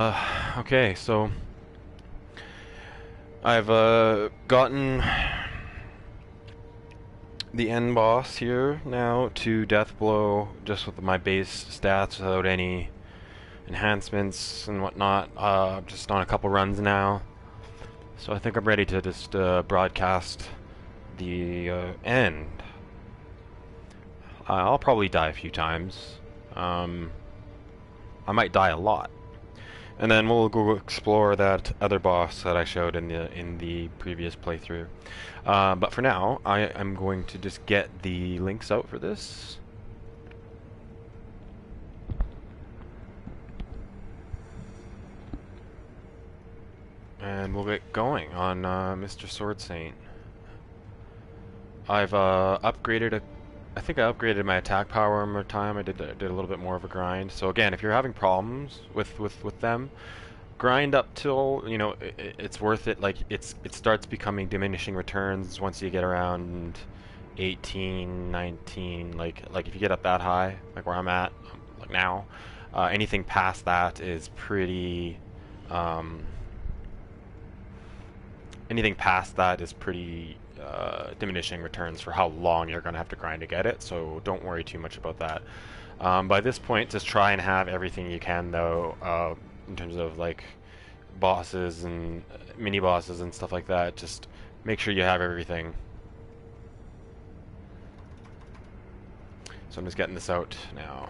Okay, so I've gotten the end boss here now to death blow just with my base stats without any enhancements and whatnot. Just on a couple runs now. So I think I'm ready to just broadcast the end. I'll probably die a few times. Um, I might die a lot. And then we'll go explore that other boss that I showed in the previous playthrough. But for now, I am going to just get the links out for this. And we'll get going on Mr. Sword Saint. I've upgraded a. I think I upgraded my attack power one more time. I did a little bit more of a grind. So again, if you're having problems with them, grind up till it's worth it. Like it starts becoming diminishing returns once you get around 18, 19. Like if you get up that high, like where I'm at, like now, anything past that is pretty. Um, anything past that is pretty diminishing returns for how long you're going to have to grind to get it, so don't worry too much about that. By this point, just try and have everything you can, though, in terms of like bosses and mini bosses and stuff like that. Just make sure you have everything. So I'm just getting this out now.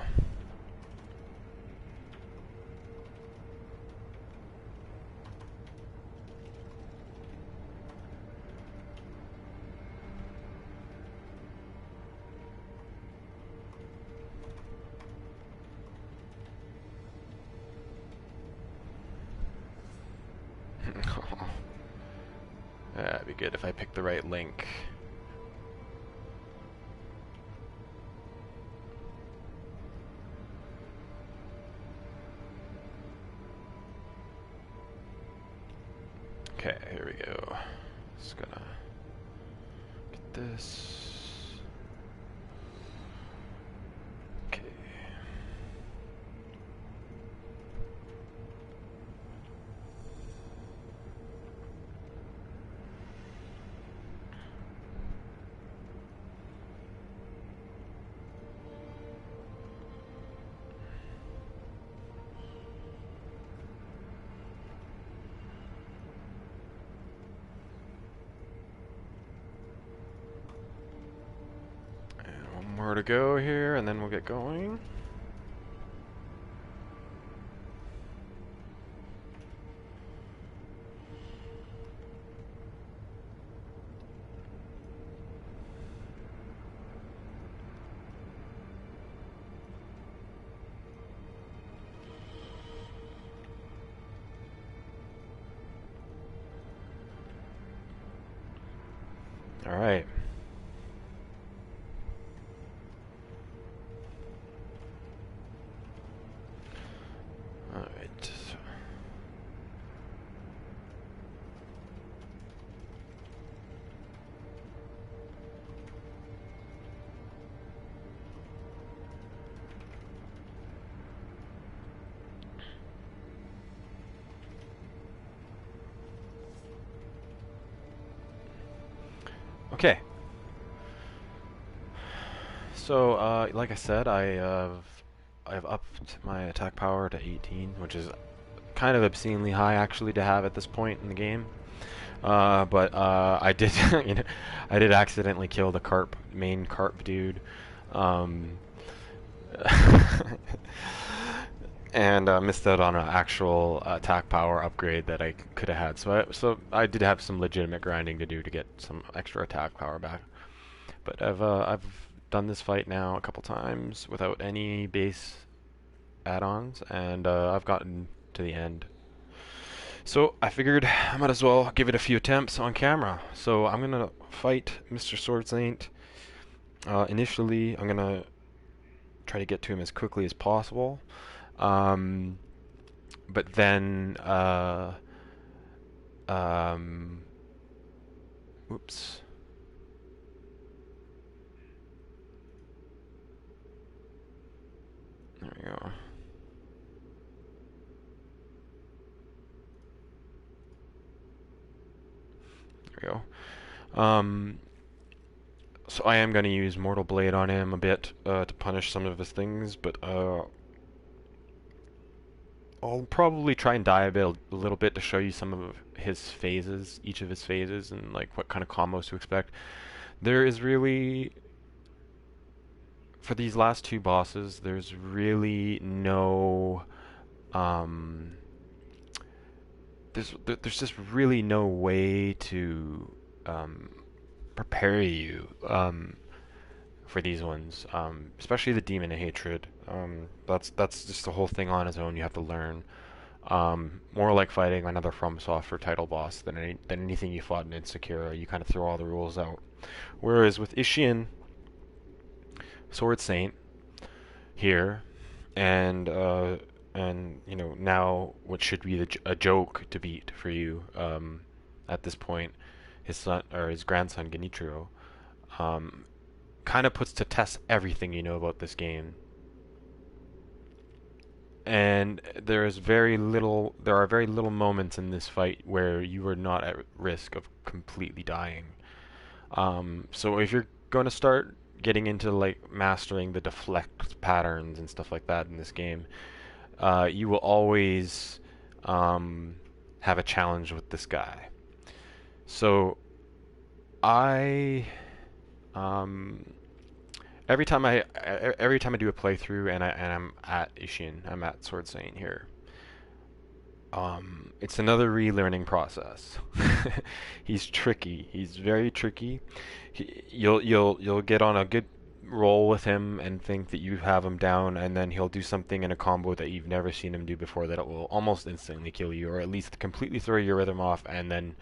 That'd be good if I picked the right link. Okay, here we go. Just gonna get this. Okay. More to go here, and then we'll get going. All right. All right. Okay. So, like I said, I've upped my attack power to 18, which is kind of obscenely high actually to have at this point in the game. But I did, I did accidentally kill the main carp dude, um, and missed out on an actual attack power upgrade that I could have had. So I did have some legitimate grinding to do to get some extra attack power back. But I've done this fight now a couple times without any base add-ons, and I've gotten to the end. So I figured I might as well give it a few attempts on camera. So I'm gonna fight Mr. Sword Saint. Initially, I'm gonna try to get to him as quickly as possible. Um, but then, um, oops. There we go. There we go. So I am going to use Mortal Blade on him a bit to punish some of his things, but I'll probably try and dive a little bit to show you some of his phases, each of his phases, and like what kind of combos to expect. There is really, for these last two bosses, there's really no, there's just really no way to prepare you for these ones, especially the Demon of Hatred. That's just the whole thing on its own. You have to learn. More like fighting another From Software title boss than anything you fought in Sekiro. You kind of throw all the rules out. Whereas with Ishin, Sword Saint here, and you know, now what should be a joke to beat for you at this point, his son or his grandson Genichiro, kind of puts to test everything you know about this game. And there are very little moments in this fight where you are not at risk of completely dying. So if you're going to start getting into like mastering the deflect patterns and stuff like that in this game, you will always have a challenge with this guy. So I every time I do a playthrough and I'm at Ishin, I'm at Sword Saint here. It's another relearning process. He's tricky. He's very tricky. You'll get on a good roll with him and think that you have him down, and then he'll do something in a combo that you've never seen him do before that it will almost instantly kill you, or at least completely throw your rhythm off, and then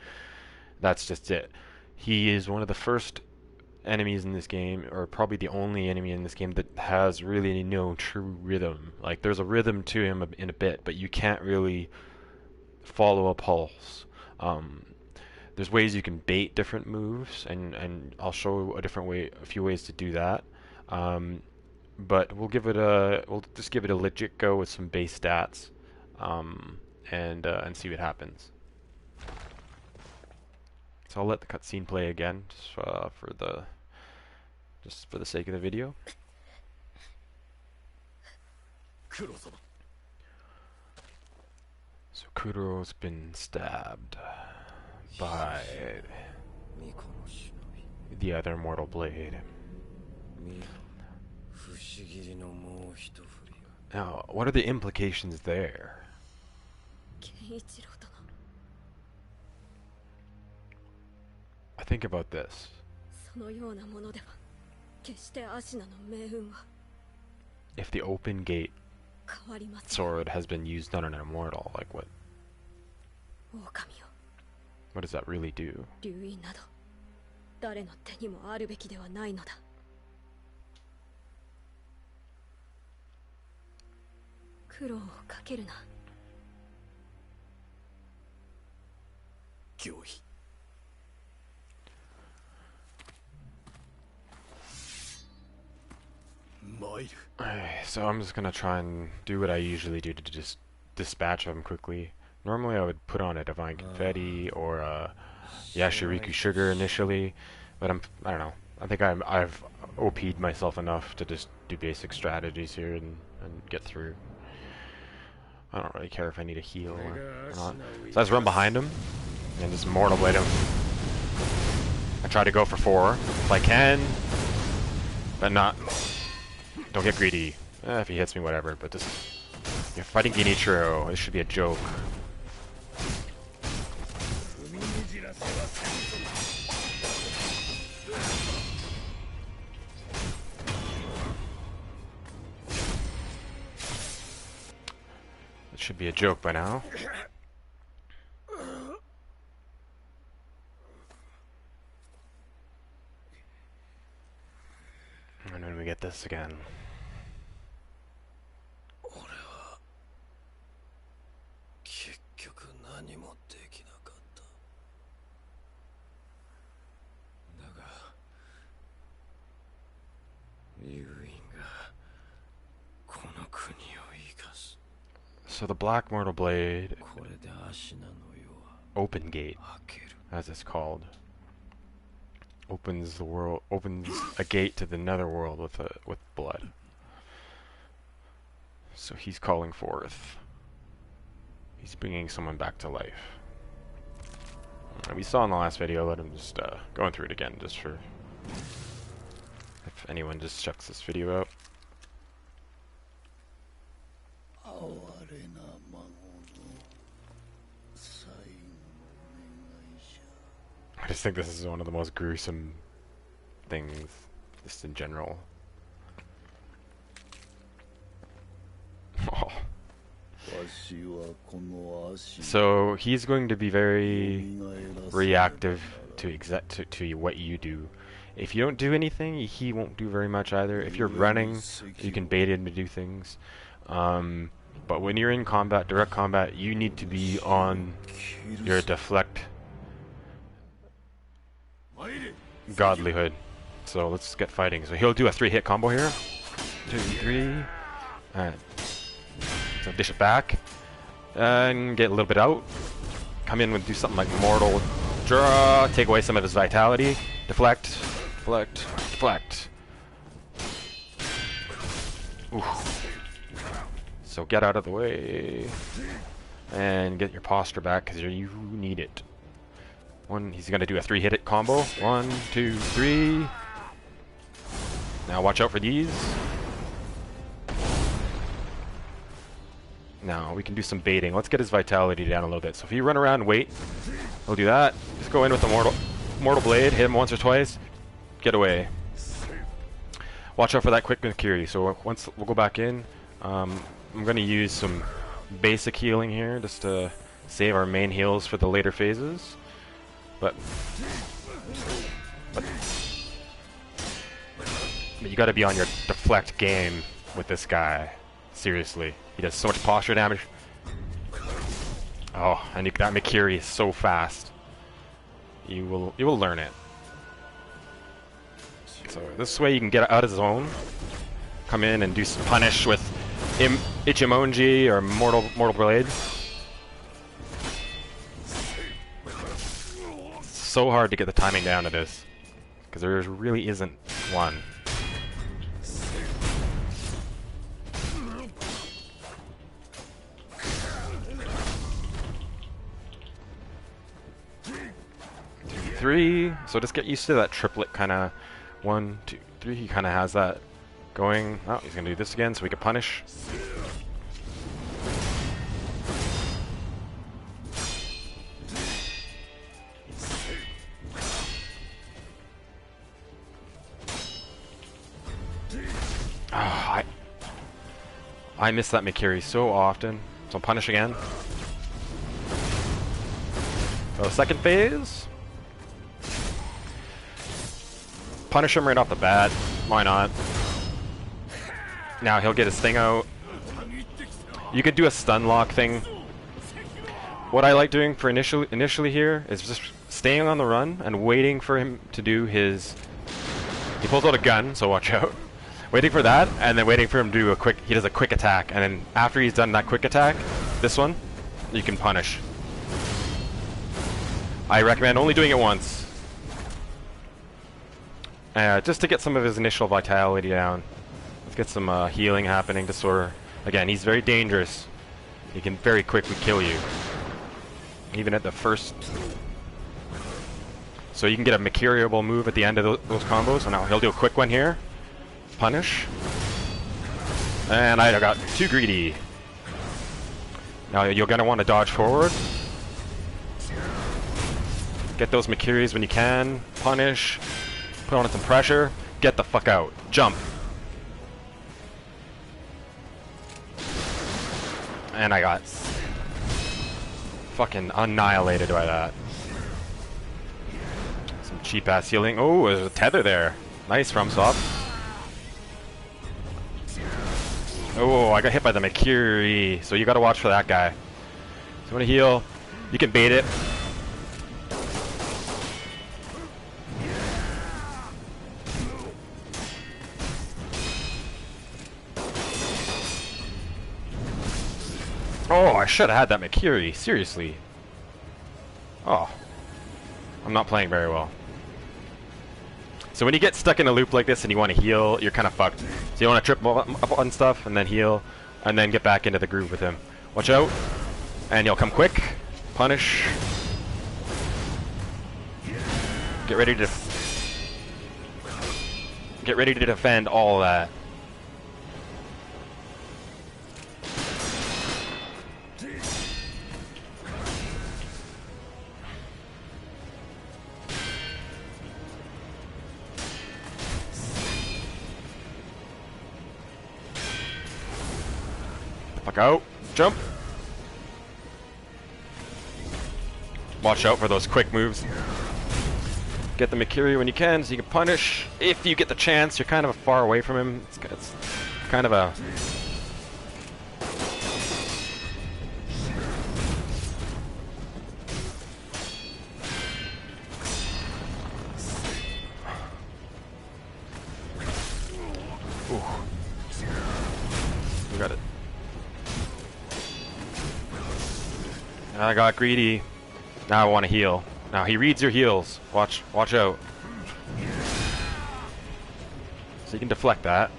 that's just it. He is one of the first enemies in this game, or probably the only enemy in this game that has really no true rhythm. Like, there's a rhythm to him in a bit, but you can't really follow a pulse. There's ways you can bait different moves, and I'll show a few ways to do that. But we'll just give it a legit go with some base stats, and see what happens. So I'll let the cutscene play again, just for the sake of the video. So Kuro's been stabbed by the other Mortal Blade. Now, what are the implications there? I think about this. If the open gate sword has been used on an immortal, like what does that really do? So I'm just gonna try and do what I usually do to just dispatch them quickly. Normally I would put on a Divine Confetti or a Yashiriku Sugar initially, but I don't know. I think I've OP'd myself enough to just do basic strategies here and get through. I don't really care if I need a heal or not. So I just run behind him and just Mortal Blade him. I try to go for 4 if I can, but not. Don't get greedy. If he hits me, whatever. But just, you're fighting Genichiro. This should be a joke. It should be a joke by now. And then we get this again. So the Black Mortal Blade, open gate, as it's called, opens a gate to the netherworld with blood. So he's calling forth. He's bringing someone back to life. We saw in the last video. Let him just going through it again, just for if anyone just checks this video out. I just think this is one of the most gruesome things, just in general. Oh. So he's going to be very reactive to what you do. If you don't do anything, he won't do very much either. If you're running, you can bait him to do things. But when you're in combat, direct combat, you need to be on your deflect godlyhood. So let's get fighting. So he'll do a 3-hit combo here. 2, 3. And so dish it back. And get a little bit out. Come in and do something like mortal draw. Take away some of his vitality. Deflect. Deflect. Deflect. Oof. So get out of the way. And get your posture back, because you need it. He's going to do a 3-hit combo. 1, 2, 3. Now watch out for these. Now we can do some baiting. Let's get his vitality down a little bit. So if you run around and wait, we'll do that. Just go in with the mortal blade, hit him once or twice, get away. Watch out for that quick Mikiri. So once we'll go back in, I'm going to use some basic healing here just to save our main heals for the later phases. But you got to be on your deflect game with this guy. Seriously, he does so much posture damage. Oh, and that Mikiri is so fast. You will learn it. So this way you can get out of zone, come in and do some punish with Ichimonji or Mortal Blade. It's so hard to get the timing down to this, because there really isn't one. Three. So just get used to that triplet kind of 1, 2, 3. He kind of has that going. Oh, he's gonna do this again so we can punish. Oh, I miss that Mikiri so often. So punish again. So second phase. Punish him right off the bat. Why not? Now he'll get his thing out. You could do a stun lock thing. What I like doing for initially here is just staying on the run and waiting for him to do his... He pulls out a gun, so watch out. Waiting for that, and then waiting for him to do he does a quick attack, and then after he's done that quick attack, this one, you can punish. I recommend only doing it once. Just to get some of his initial vitality down. Let's get some healing happening to sort of... Again, he's very dangerous. He can very quickly kill you. Even at the first... So you can get a Mikiriable move at the end of those combos. So now he'll do a quick one here. Punish. And I got too greedy. Now you're going to want to dodge forward. Get those Mikiris when you can. Punish. Put on some pressure. Get the fuck out. Jump. And I got fucking annihilated by that. Some cheap ass healing. Oh, there's a tether there. Nice from swap. Oh, I got hit by the Mikiri. So you gotta watch for that guy. So you wanna heal. You can bait it. Oh, I should have had that Mikiri. Seriously. Oh. I'm not playing very well. So when you get stuck in a loop like this and you want to heal, you're kind of fucked. So you want to trip up on stuff and then heal, and then get back into the groove with him. Watch out, and he'll come quick. Punish. Get ready to defend all that. Fuck out. Jump. Watch out for those quick moves. Get the Mikiri when you can, so you can punish. If you get the chance, you're kind of far away from him. It's kind of a... Ooh. You got it. I got greedy. Now I want to heal. Now he reads your heals. Watch out. So you can deflect that.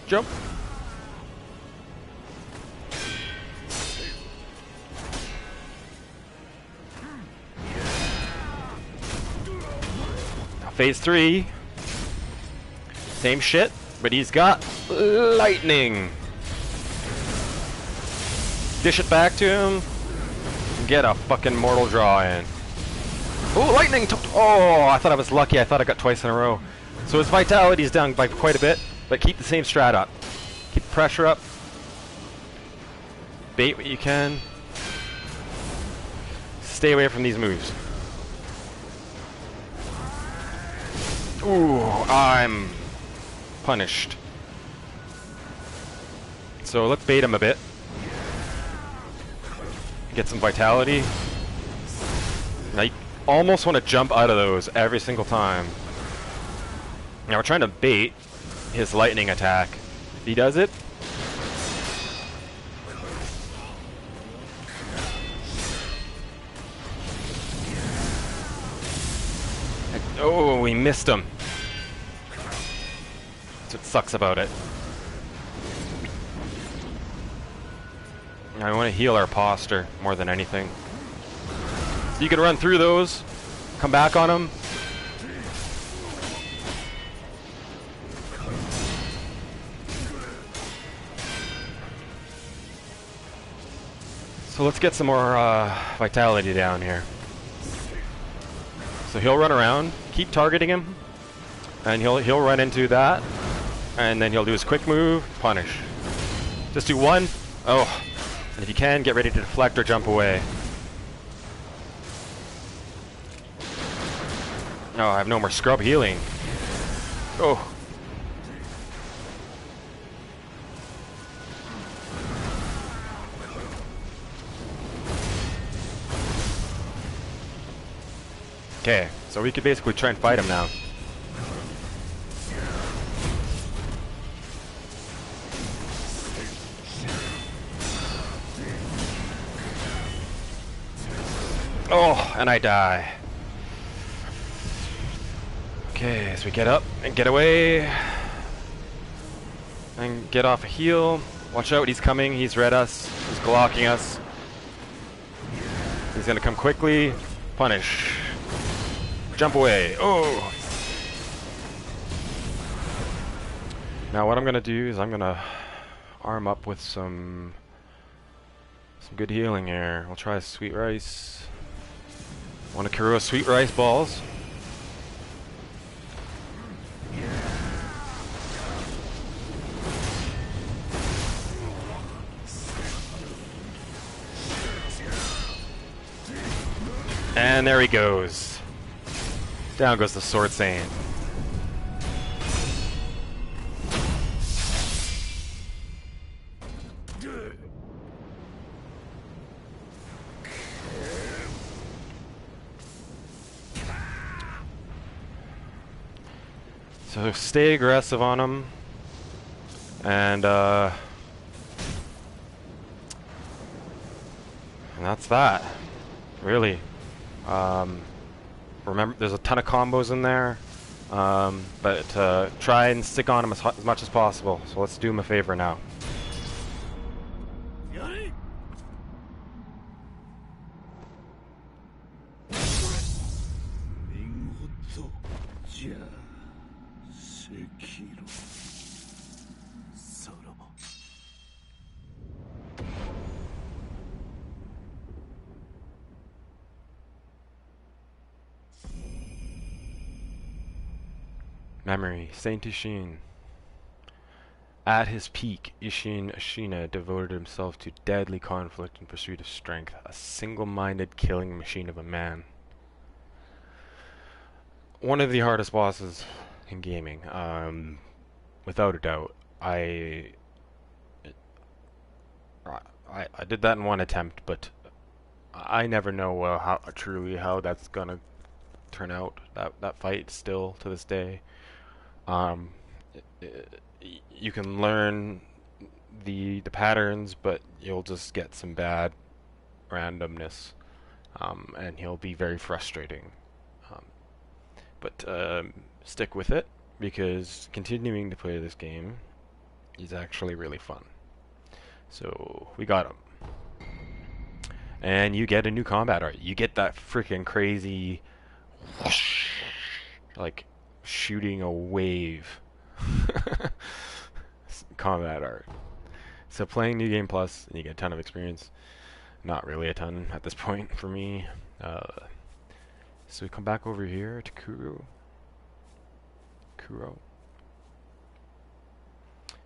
Jump. Now phase 3. Same shit, but he's got lightning. Dish it back to him. Get a fucking mortal draw in. Oh, lightning! Oh, I thought I was lucky. I thought I got twice in a row. So his vitality is down by quite a bit, but keep the same strat up. Keep the pressure up. Bait what you can. Stay away from these moves. Ooh, I'm punished. So let's bait him a bit. Get some vitality. Now you almost want to jump out of those every single time. Now we're trying to bait his lightning attack. If he does it, oh, we missed him. That's what sucks about it. I want to heal our posture more than anything. So you can run through those, come back on them. So let's get some more vitality down here. So he'll run around, keep targeting him, and he'll run into that, and then he'll do his quick move, punish. Just do one. Oh. And if you can, get ready to deflect or jump away. Oh, I have no more scrub healing. Oh. Okay, so we could basically try and fight him now. Oh, and I die. Okay, so we get up and get away. And get off a heal. Watch out, he's coming. He's read us. He's blocking us. He's gonna come quickly. Punish. Jump away. Oh! Now what I'm gonna do is I'm gonna arm up with some good healing here. We'll try sweet rice. Want to Kuro sweet rice balls. And there he goes. Down goes the Sword Saint. So stay aggressive on him, and And that's that. Really. Remember, there's a ton of combos in there, but try and stick on them as much as possible. So let's do them a favor now. Memory, Saint Ishin. At his peak, Ishin Ashina devoted himself to deadly conflict in pursuit of strength, a single-minded killing machine of a man. One of the hardest bosses in gaming, without a doubt. I did that in one attempt, but I never know how that's gonna turn out. That fight still to this day. Um, you can learn the patterns, but you'll just get some bad randomness, and he'll be very frustrating. But stick with it, because continuing to play this game is actually really fun. So we got him. And you get a new combat art. You get that freaking crazy whoosh, like shooting a wave combat art. So playing New Game Plus, and you get a ton of experience. Not really a ton at this point for me. So we come back over here to Kuro.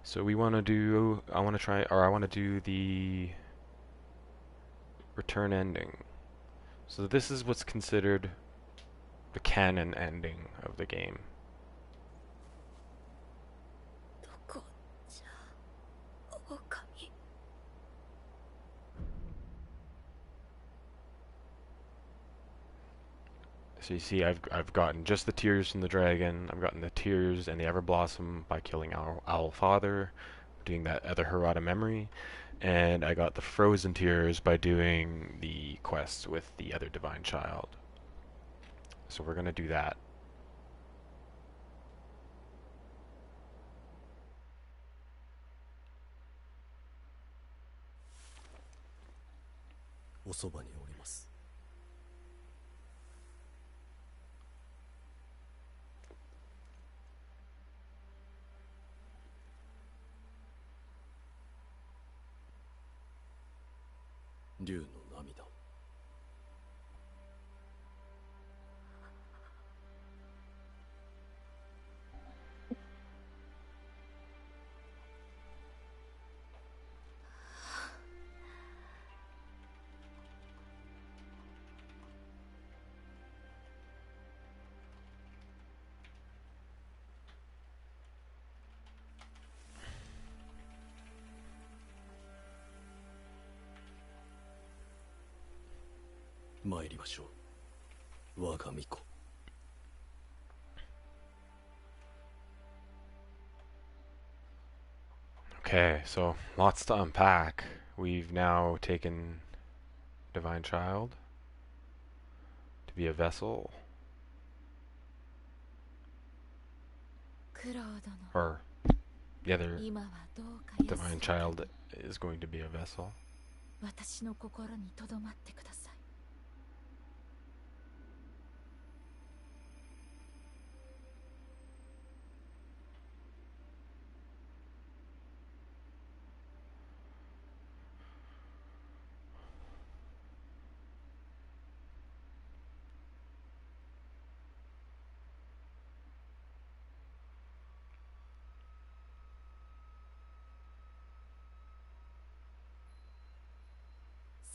So we want to do, I want to do the return ending. So this is what's considered the canon ending of the game. So you see, I've gotten just the tears from the dragon. I've gotten the tears and the Everblossom by killing our owl father, doing that other Harada memory, and I got the frozen tears by doing the quest with the other divine child. So we're gonna do that. Okay, so lots to unpack. We've now taken Divine Child to be a vessel. Or the other Divine Child is going to be a vessel.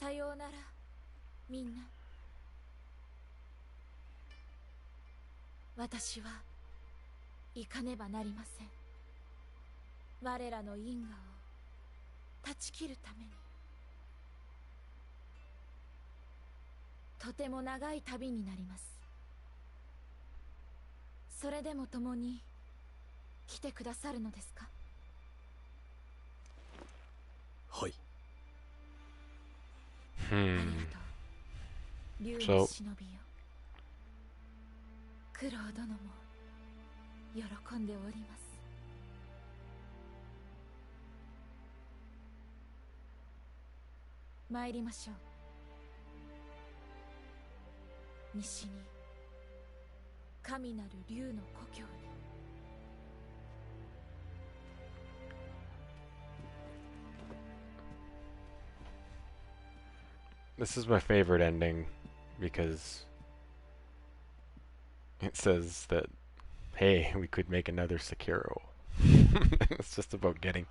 Sayonara, minna. 私は行かねばなりません。我らの因果を断ち切るために。とても長い旅になります。それでも共に来てくださるのですか？はい。Hmm. 竜の So 忍びよ。九郎殿も喜んでおります。参りましょう。西に神なる竜の故郷に。this is my favorite ending because it says that, hey, we could make another Sekiro. It's just about getting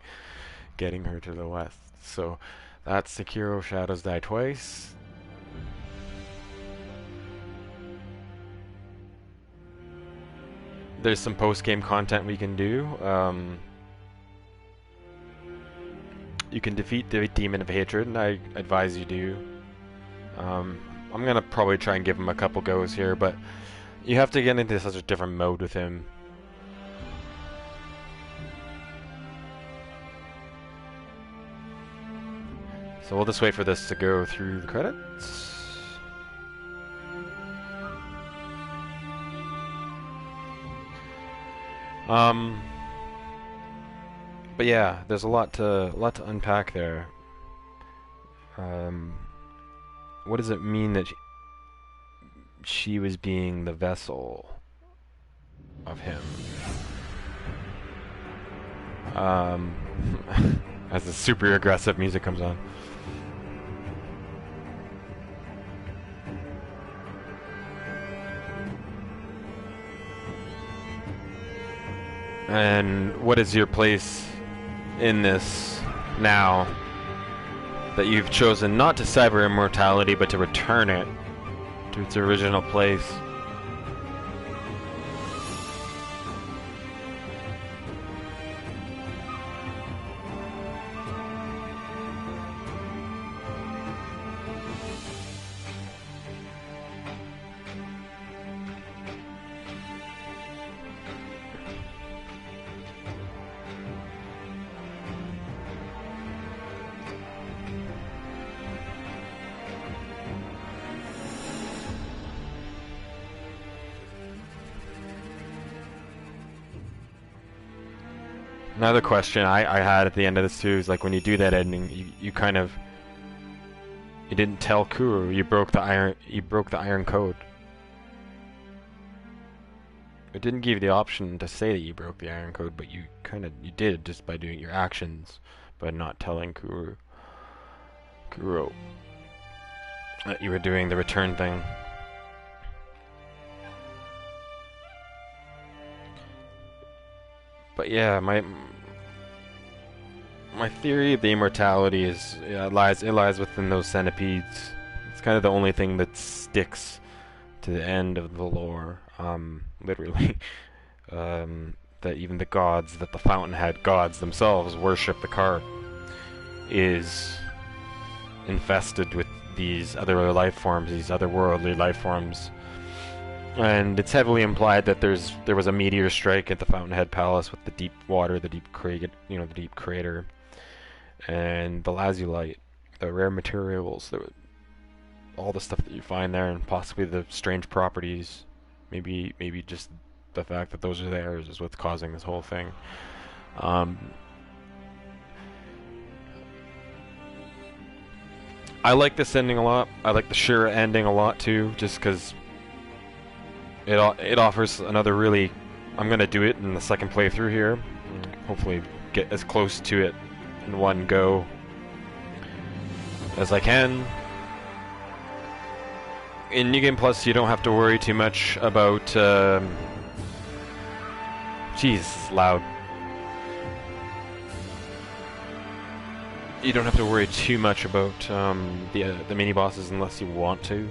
her to the west. So that's Sekiro Shadows Die Twice. There's some post-game content we can do. You can defeat the Demon of Hatred, and I advise you do. I'm gonna probably try and give him a couple goes here, but you have to get into such a different mode with him. So we'll just wait for this to go through the credits. But yeah, there's a lot to unpack there. What does it mean that she was being the vessel of him? As the super aggressive music comes on. And what is your place in this now that you've chosen not to cyber immortality but to return it to its original place? Another question I had at the end of this too is like when you do that ending, you kind of you didn't tell Kuru you broke the iron code. It didn't give you the option to say that you broke the iron code, but you did just by doing your actions, but not telling Kuru that you were doing the return thing. But yeah, my theory of the immortality is it lies within those centipedes. It's kind of the only thing that sticks to the end of the lore. Literally, that even the gods, that the Fountainhead gods themselves worship the carp, is infested with these other life forms, these otherworldly life forms. And it's heavily implied that there was a meteor strike at the Fountainhead Palace with the deep water, the deep crater, and the lazulite, the rare materials, all the stuff that you find there, and possibly the strange properties. Maybe just the fact that those are there is what's causing this whole thing. I like this ending a lot. I like the Shura ending a lot too, just because it offers another really. I'm gonna do it in the second playthrough here. Hopefully, get as close to it in one go as I can. In New Game Plus, you don't have to worry too much about. Jeez, it's loud. You don't have to worry too much about the mini bosses unless you want to.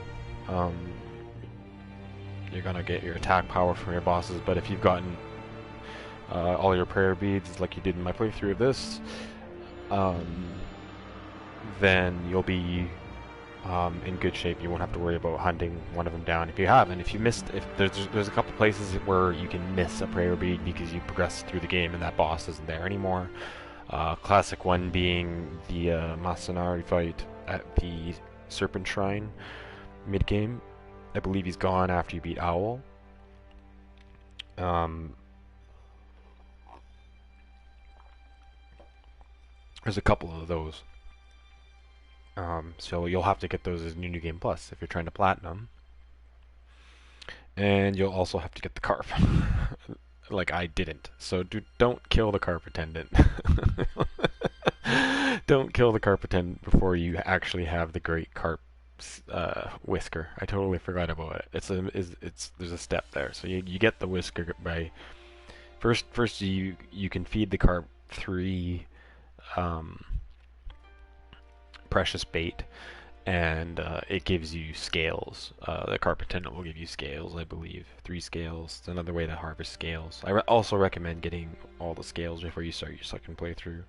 You're gonna get your attack power from your bosses, but if you've gotten all your prayer beads like you did in my playthrough of this, then you'll be in good shape. You won't have to worry about hunting one of them down. If you haven't, if you missed, if there's a couple places where you can miss a prayer bead because you progressed through the game and that boss isn't there anymore. Classic one being the Masanari fight at the Serpent Shrine mid-game. I believe he's gone after you beat Owl. There's a couple of those. So you'll have to get those as New Game Plus if you're trying to platinum. And you'll also have to get the carp. Like I didn't. So don't kill the carp attendant. Don't kill the carp attendant before you actually have the great carp whisker. I totally forgot about it. There's a step there. So you get the whisker by first you can feed the carp 3 precious bait, and it gives you scales. The carp attendant will give you scales, I believe. 3 scales. It's another way to harvest scales. I also recommend getting all the scales before you start your second playthrough.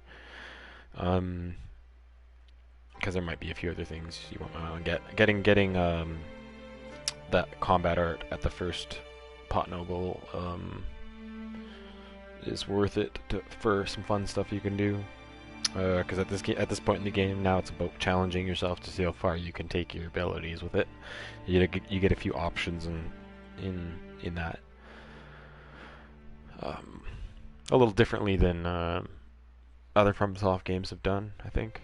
Because there might be a few other things you want to get. Getting that combat art at the first pot noble is worth it for some fun stuff you can do. Because at this point in the game now, it's about challenging yourself to see how far you can take your abilities with it. You get a few options in that, a little differently than other FromSoft games have done, I think.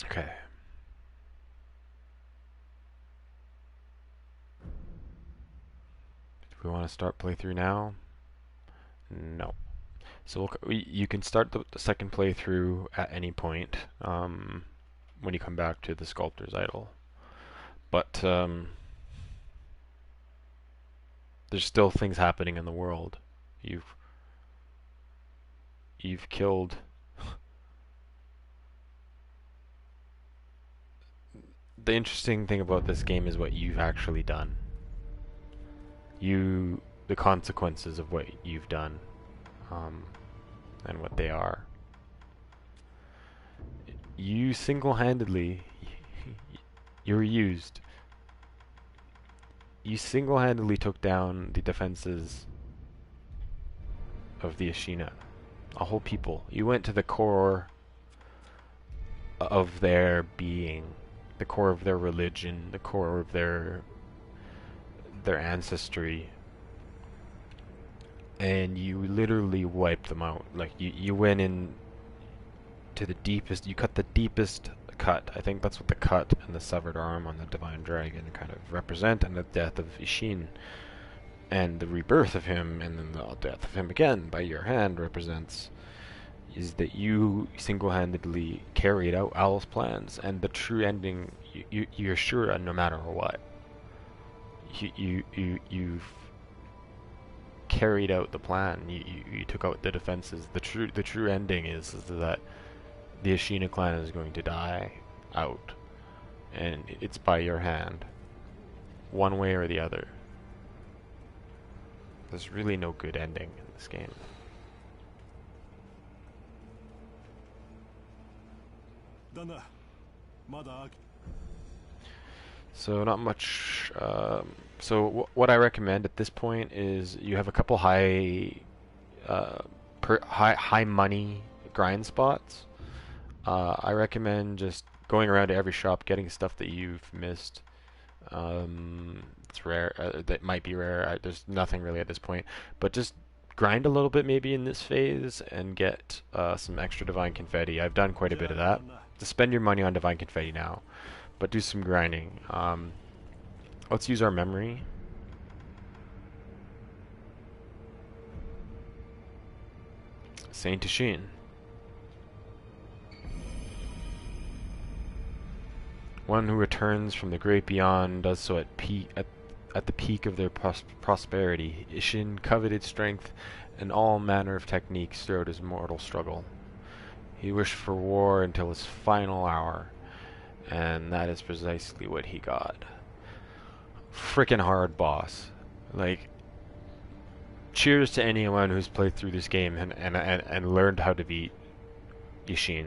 Okay. We want to start playthrough now? No. So you can start the second playthrough at any point when you come back to the Sculptor's Idol. But there's still things happening in the world. You've killed the interesting thing about this game is what you've actually done. The consequences of what you've done, and what they are. You single-handedly, you were used. You single-handedly took down the defenses of the Ashina, a whole people. You went to the core of their being, the core of their religion, the core of their ancestry, and you literally wiped them out. Like you went in to the deepest. You cut the deepest cut. I think that's what the cut and the severed arm on the Divine Dragon kind of represent, and the death of Ishin, and the rebirth of him, and then the death of him again by your hand represents is that you single-handedly carried out Owl's plans, and the true ending. You're sure, no matter what. You've carried out the plan. You took out the defenses. The true ending is that the Ashina clan is going to die out, and it's by your hand, one way or the other. There's really no good ending in this game. So not much. So what I recommend at this point is you have a couple high money grind spots. I recommend just going around to every shop, getting stuff that you've missed. It's rare. That might be rare. There's nothing really at this point, but just grind a little bit maybe in this phase and get some extra divine confetti. I've done quite a bit of that. To spend your money on divine confetti now, but do some grinding. Let's use our memory. Saint Ishin. One who returns from the great beyond does so at the peak of their prosperity. Ishin coveted strength and all manner of techniques throughout his mortal struggle. He wished for war until his final hour, and that is precisely what he got. Frickin' hard boss. Like, cheers to anyone who's played through this game and learned how to beat Ishin.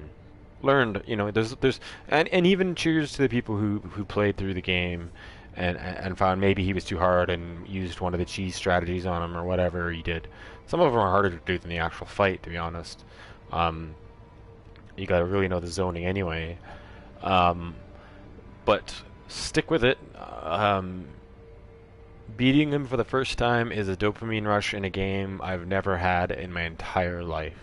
Learned, there's and even cheers to the people who played through the game and found maybe he was too hard and used one of the cheese strategies on him or whatever he did. Some of them are harder to do than the actual fight, to be honest. Um, you got to really know the zoning anyway. Um, but stick with it. Beating him for the first time is a dopamine rush in a game I've never had in my entire life.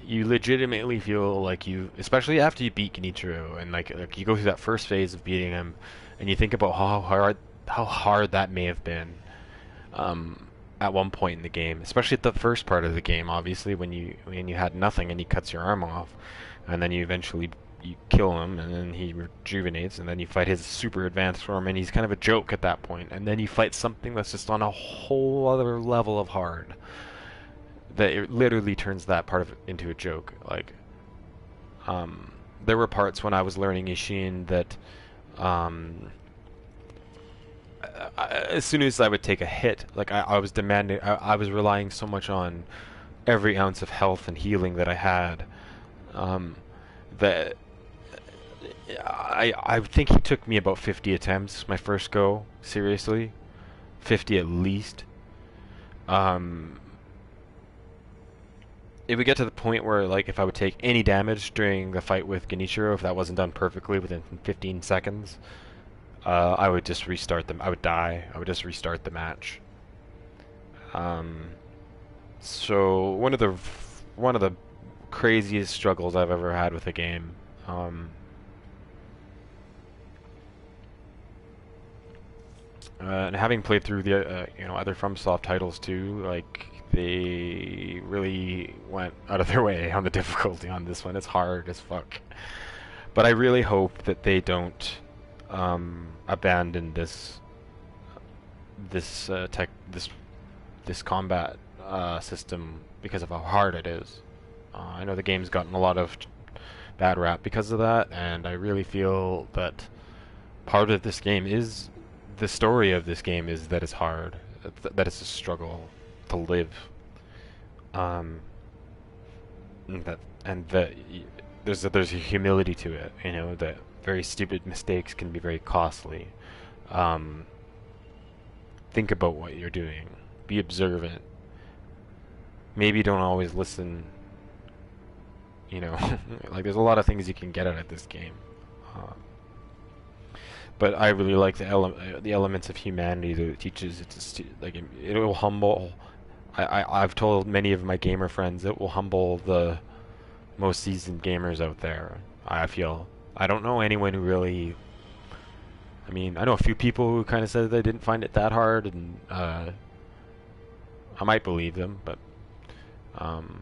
You legitimately feel like you, especially after you beat Genichiro, and like you go through that first phase of beating him, and you think about how hard that may have been um, at one point in the game, especially at the first part of the game. Obviously, when you had nothing and he cuts your arm off, and then you kill him, and then he rejuvenates, and then you fight his super advanced form, and he's kind of a joke at that point, and then you fight something that's just on a whole other level of hard that it literally turns that part of it into a joke. Like, there were parts when I was learning Ishin that, as soon as I would take a hit, like I was demanding, I was relying so much on every ounce of health and healing that I had, um, that I think he took me about 50 attempts my first go. Seriously, 50 at least. Um, it would get to the point where, like, if I would take any damage during the fight with Genichiro, if that wasn't done perfectly within 15 seconds, I would just restart them. I would die. I would just restart the match. Um, so one of the craziest struggles I've ever had with a game. And having played through the other FromSoft titles too, like they really went out of their way on the difficulty on this one. It's hard as fuck. But I really hope that they don't abandon this combat system because of how hard it is. I know the game's gotten a lot of bad rap because of that, and I really feel that part of this game is the story of this game is that it's hard, that it's a struggle to live, um, and that there's a humility to it. That very stupid mistakes can be very costly. Um, think about what you're doing. Be observant. Maybe don't always listen. Like there's a lot of things you can get out of this game. Uh, but I really like the elements of humanity that it teaches. It's just, like it will humble. I've told many of my gamer friends it will humble the most seasoned gamers out there. I feel I don't know anyone who really. I mean, I know a few people who kind of said they didn't find it that hard, and I might believe them, but um,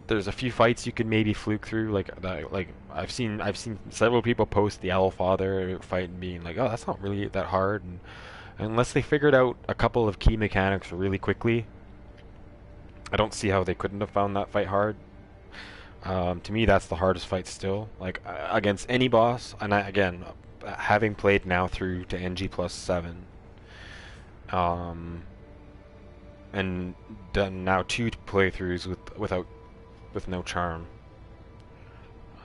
there's a few fights you could maybe fluke through, like that. Like I've seen several people post the Owl Father fight and being like, "Oh, that's not really that hard," and unless they figured out a couple of key mechanics really quickly, I don't see how they couldn't have found that fight hard. To me, that's the hardest fight still. Like against any boss, and again, having played now through to NG+7, um, and done now 2 playthroughs with no charm.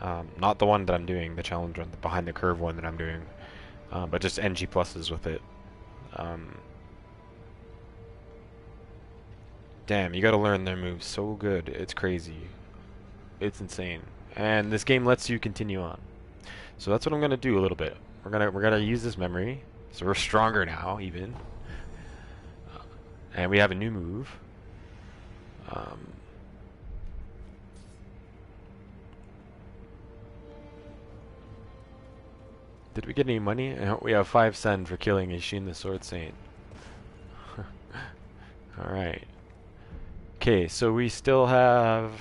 Not the one that I'm doing, the challenge one, the behind the curve one that I'm doing, but just NG pluses with it. Um, Damn, you gotta learn their moves so good. It's crazy. It's insane. And this game lets you continue on. So that's what I'm gonna do a little bit. We're gonna use this memory. So we're stronger now, even. And we have a new move. Um, did we get any money? We have 5 sen for killing Ishin the Sword Saint. Alright. Okay, so we still have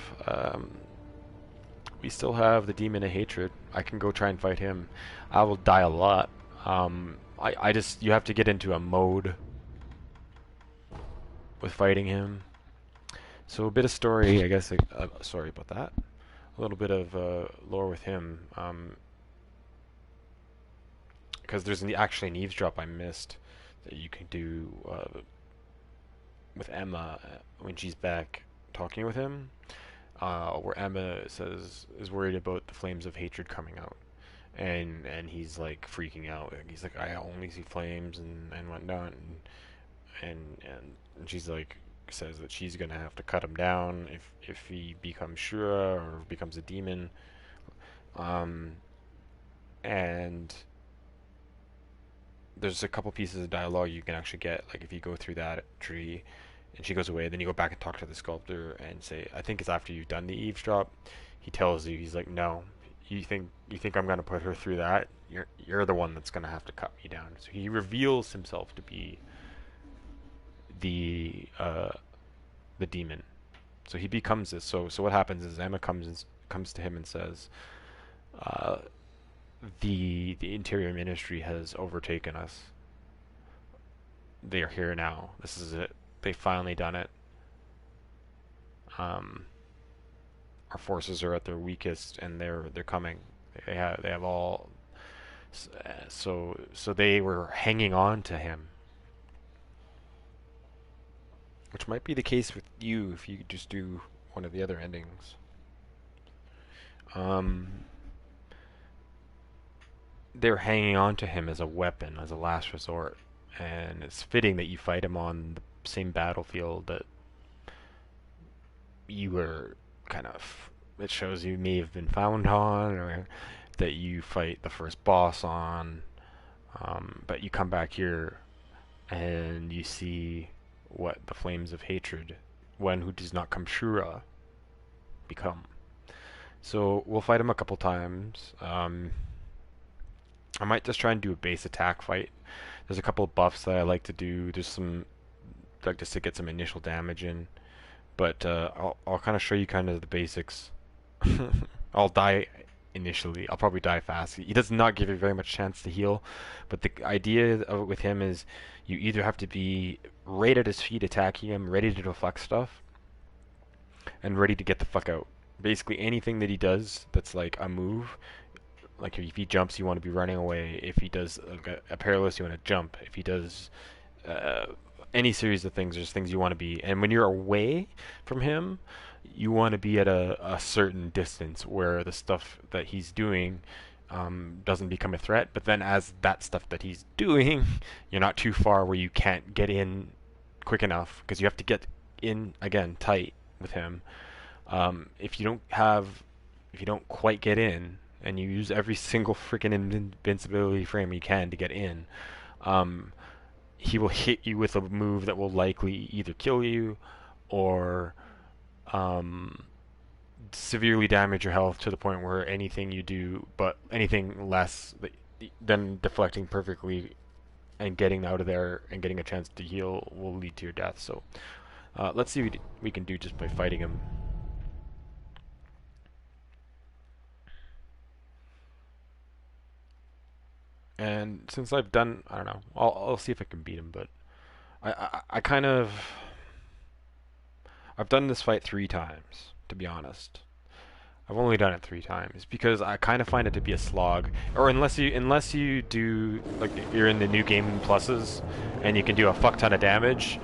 the Demon of Hatred. I can go try and fight him. I will die a lot. You have to get into a mode with fighting him. So a bit of story, I guess. Sorry about that. A little bit of lore with him. Because there's actually an eavesdrop I missed that you can do with Emma when she's back talking with him. Where Emma is worried about the flames of hatred coming out, and he's like freaking out. He's like, I only see flames and whatnot, and she's like says that she's gonna have to cut him down if he becomes Shura or becomes a demon. Um, and there's a couple pieces of dialogue you can actually get, like if you go through that tree, and she goes away, then you go back and talk to the sculptor and say, I think it's after you've done the eavesdrop. He tells you, he's like, no, you think I'm gonna put her through that? You're the one that's gonna have to cut me down. So he reveals himself to be the the demon. So he becomes this. So what happens is Emma comes to him and says, uh, the Interior Ministry has overtaken us. They are here now. This is it. They finally done it. Um, our forces are at their weakest, and they're coming. They have all. So they were hanging on to him, which might be the case with you if you just do one of the other endings. Um, they're hanging on to him as a weapon, as a last resort, and it's fitting that you fight him on the same battlefield that you were kind of. It shows you may have been found on, or that you fight the first boss on. But you come back here and you see what the flames of hatred, one who does not come Shura, become. So we'll fight him a couple times. I might just try and do a base attack fight. There's a couple of buffs that I like to do. There's some, like, just to get some initial damage in. But I'll kind of show you kind of the basics. I'll die initially. I'll probably die fast. He does not give you very much chance to heal, but the idea of it with him is you either have to be right at his feet attacking him, ready to deflect stuff, and ready to get the fuck out. Basically anything that he does that's like a move, like if he jumps, you want to be running away. If he does a perilous, you want to jump. If he does uh, any series of things, there's things you want to be. And when you're away from him, you want to be at a certain distance where the stuff that he's doing doesn't become a threat. But then as that stuff that he's doing, you're not too far where you can't get in quick enough, because you have to get in, again, tight with him. If you don't quite get in, and you use every single freaking invincibility frame you can to get in, he will hit you with a move that will likely either kill you or severely damage your health to the point where anything you do, but anything less than deflecting perfectly and getting out of there and getting a chance to heal will lead to your death. So let's see what we can do just by fighting him. And since I've done, I don't know, I'll see if I can beat him, but I kind of, I've done this fight 3 times, to be honest. I've only done it 3 times because I kind of find it to be a slog. Or unless you do, like, you're in the new game pluses and you can do a fuck ton of damage,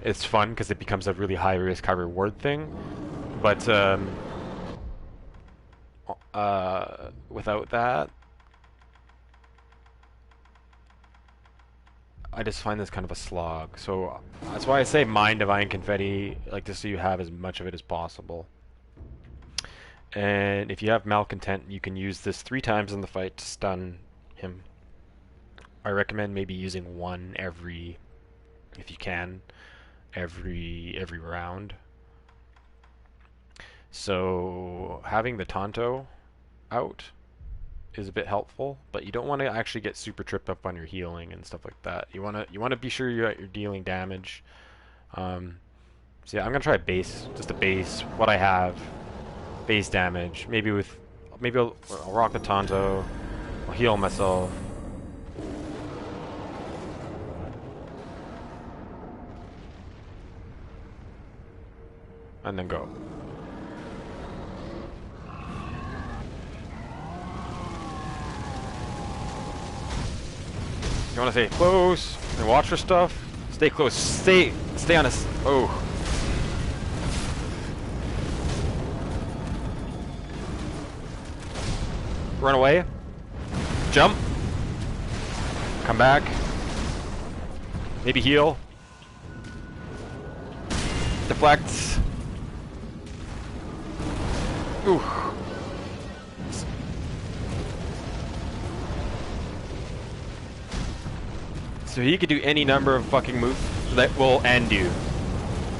it's fun because it becomes a really high risk, high reward thing. But without that, I just find this kind of a slog. So that's why I say mine Divine Confetti, like, just so you have as much of it as possible. And if you have Malcontent, you can use this 3 times in the fight to stun him. I recommend maybe using one every, if you can, every round. So having the Tonto out is a bit helpful, but you don't want to actually get super tripped up on your healing and stuff like that. You want to be sure you're dealing damage. So yeah, I'm gonna try just a base what I have, base damage. Maybe I'll rock the Tonto. I'll heal myself. And then go. You want to stay close and watch for stuff. Stay close. Stay on us. Oh. Run away. Jump. Come back. Maybe heal. Deflect. Ooh. So he could do any number of fucking moves that will end you.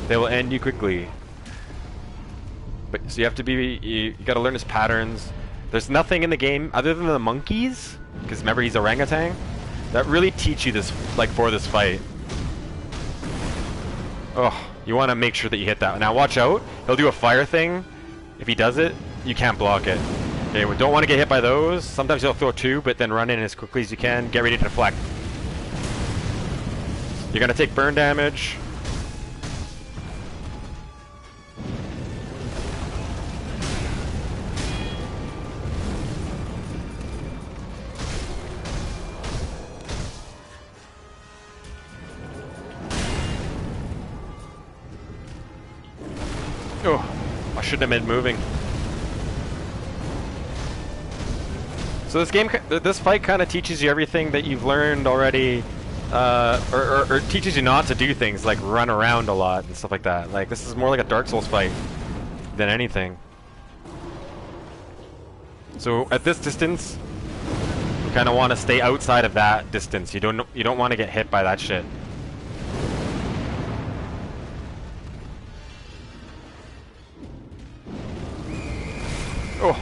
They will end you quickly. But so you have to be, you gotta learn his patterns. There's nothing in the game other than the monkeys, because remember he's orangutan, that really teach you this, like, for this fight. Oh, you want to make sure that you hit that. Now watch out, he'll do a fire thing. If he does it, you can't block it. Okay, we don't want to get hit by those. Sometimes he'll throw two, but then run in as quickly as you can. Get ready to deflect. You're gonna take burn damage. Oh, I shouldn't have been moving. So this game, this fight kind of teaches you everything that you've learned already, or teaches you not to do things like run around a lot and stuff like that. Like, this is more like a Dark Souls fight than anything. So at this distance, you kind of want to stay outside of that distance. You don't want to get hit by that shit. Oh.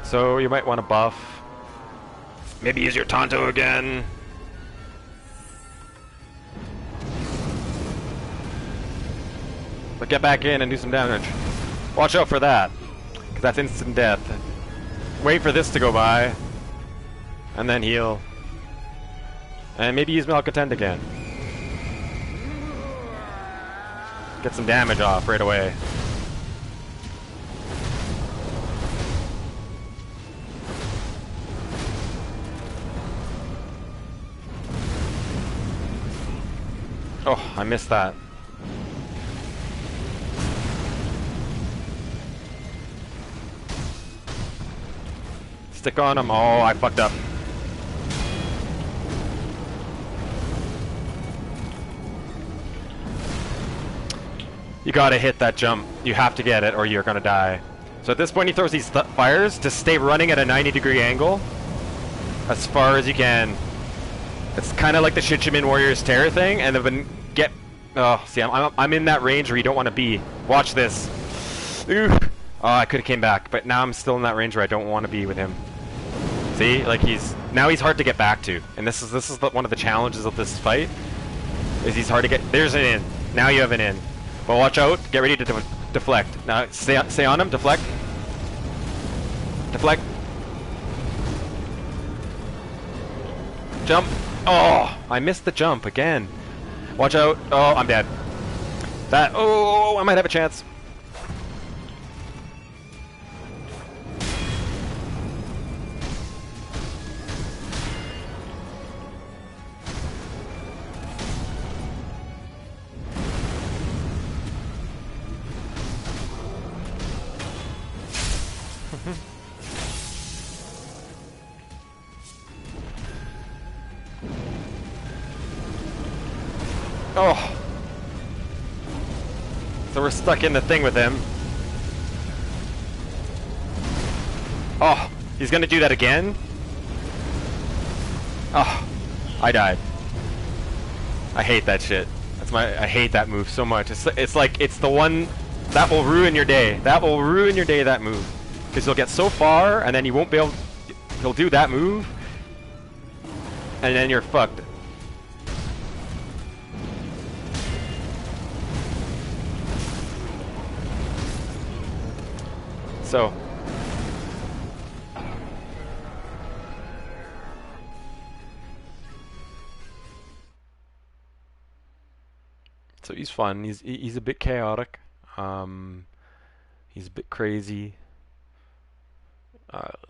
So you might want to buff. Maybe use your Tonto again. But get back in and do some damage. Watch out for that, because that's instant death. Wait for this to go by, and then heal. And maybe use Malcontent again. Get some damage off right away. Oh, I missed that. Stick on him. Oh, I fucked up. You gotta hit that jump. You have to get it or you're gonna die. So at this point he throws these fires to stay running at a 90-degree angle as far as you can. It's kind of like the Shichimin Warriors Terror thing, and then get... Oh, see, I'm in that range where you don't want to be. Watch this. Ooh. Oh, I could have came back, but now I'm still in that range where I don't want to be with him. See, like he's hard to get back to, and this is one of the challenges of this fight. Is he's hard to get. There's an in. Now you have an in. But watch out. Get ready to deflect. Now stay on him. Deflect. Deflect. Jump. Oh, I missed the jump again. Watch out. Oh, I'm dead. That. Oh, I might have a chance. Oh. So we're stuck in the thing with him. Oh, he's gonna do that again? Oh, I died. I hate that shit. I hate that move so much. It's like, it's the one that will ruin your day. That will ruin your day, that move. Because you'll get so far, and then you won't be able, he'll do that move, and then you're fucked. So he's fun. He's a bit chaotic. He's a bit crazy.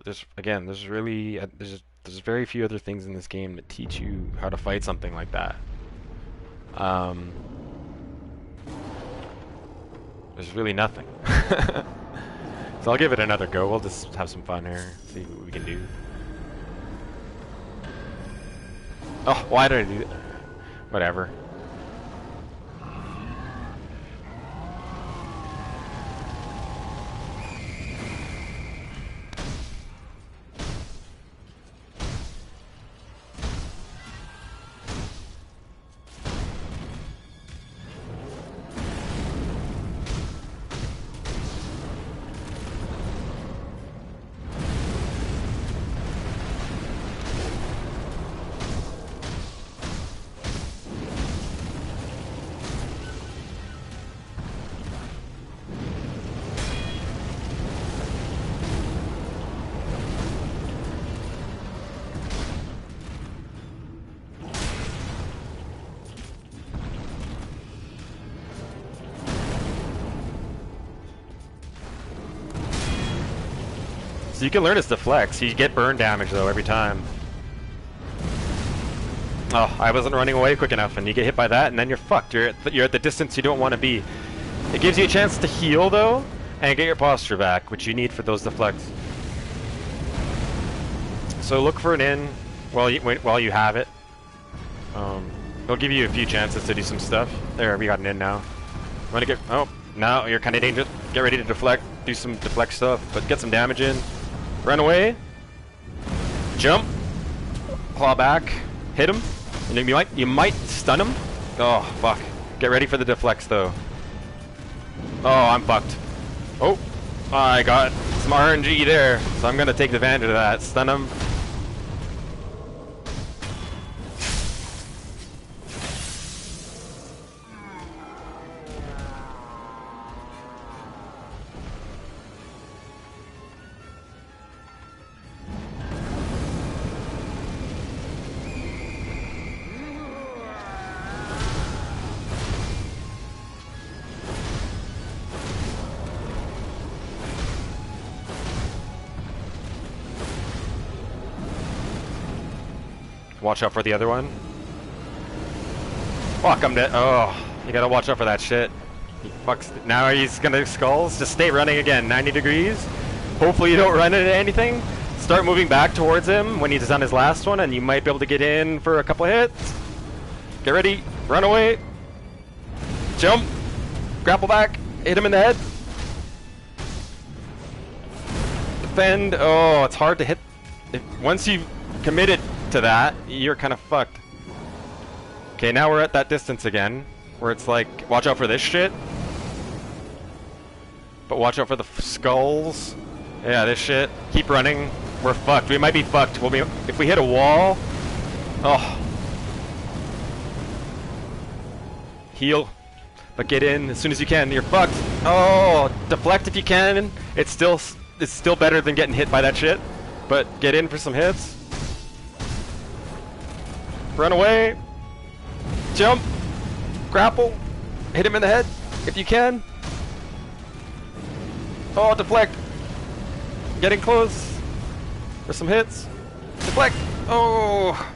There's really there's There's very few other things in this game that teach you how to fight something like that. There's really nothing. So I'll give it another go. We'll just have some fun here, see what we can do. Oh, why did I do that? Whatever. So you can learn his deflects. You get burn damage though every time. Oh, I wasn't running away quick enough, and you get hit by that, and then you're fucked. You're at the distance you don't want to be. It gives you a chance to heal though, and get your posture back, which you need for those deflects. So look for an in while you have it. They'll give you a few chances to do some stuff. There, we got an in now. Want to get? Oh, now you're kind of dangerous. Get ready to deflect. Do some deflect stuff, but get some damage in. Run away. Jump. Claw back. Hit him. And you might stun him. Oh fuck. Get ready for the deflects though. Oh, I'm fucked. Oh, I got some RNG there, so I'm gonna take advantage of that. Stun him. Watch out for the other one. Fuck, I'm dead. Oh, you gotta watch out for that shit. He fucks. Now he's gonna skulls. Just stay running again. 90 degrees. Hopefully you don't run into anything. Start moving back towards him when he's done his last one, and you might be able to get in for a couple hits. Get ready. Run away. Jump. Grapple back. Hit him in the head. Defend. Oh, it's hard to hit. Once you've committed to that, you're kind of fucked. Okay, now we're at that distance again, where it's like, watch out for this shit. But watch out for the skulls. Yeah, this shit. Keep running. We're fucked. We might be fucked. If we hit a wall. Oh. Heal. But get in as soon as you can. You're fucked. Oh, deflect if you can. It's still better than getting hit by that shit. But get in for some hits. Run away. Jump. Grapple. Hit him in the head if you can. Oh, deflect. Getting close. For some hits. Deflect. Oh.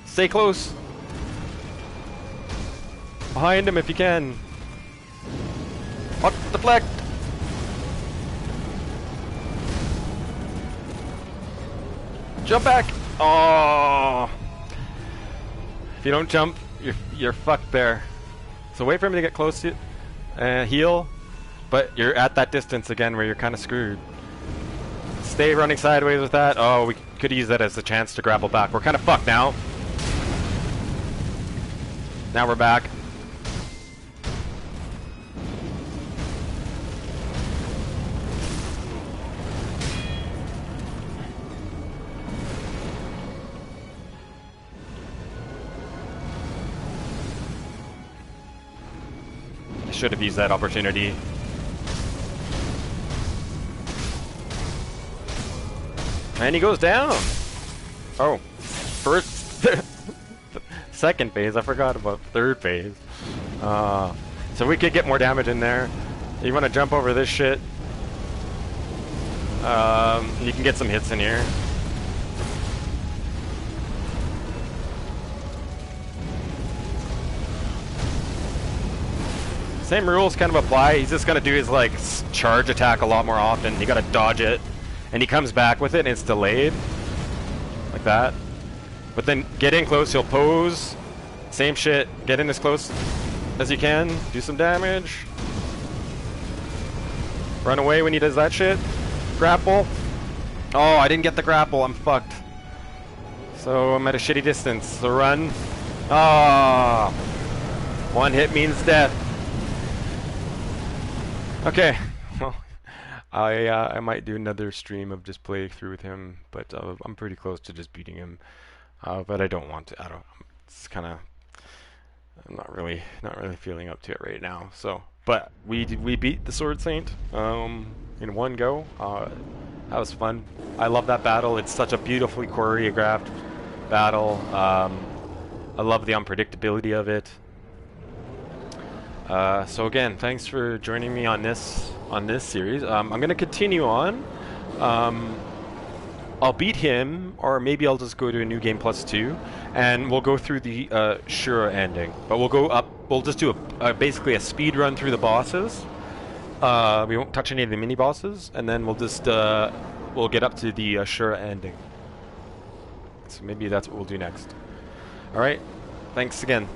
Stay close. Behind him if you can. Oh, deflect. Jump back. Oh. If you don't jump, you're fucked there. So wait for him to get close to you. Heal. But you're at that distance again where you're kind of screwed. Stay running sideways with that. Oh, we could use that as a chance to grapple back. We're kind of fucked now. Now we're back. I should have used that opportunity. And he goes down. Oh, first, second phase. I forgot about third phase. So we could get more damage in there. You want to jump over this shit. You can get some hits in here. Same rules kind of apply. He's just gonna do his like charge attack a lot more often. You gotta dodge it, and he comes back with it, and it's delayed, like that. But then get in close. He'll pose. Same shit. Get in as close as you can. Do some damage. Run away when he does that shit. Grapple. Oh, I didn't get the grapple. I'm fucked. So I'm at a shitty distance. So run. Ah. One hit means death. Okay, well, I might do another stream of just play through with him, but I'm pretty close to just beating him. But I don't want to. I don't. It's kind of. I'm not really feeling up to it right now. So, but we beat the Sword Saint in one go. That was fun. I love that battle. It's such a beautifully choreographed battle. I love the unpredictability of it. So again, thanks for joining me on this series. I'm gonna continue on. I'll beat him, or maybe I'll just go to a new game +2, and we'll go through the Shura ending. But we'll go up. We'll just do basically a speed run through the bosses. We won't touch any of the mini bosses, and then we'll just we'll get up to the Shura ending. So maybe that's what we'll do next. All right. Thanks again.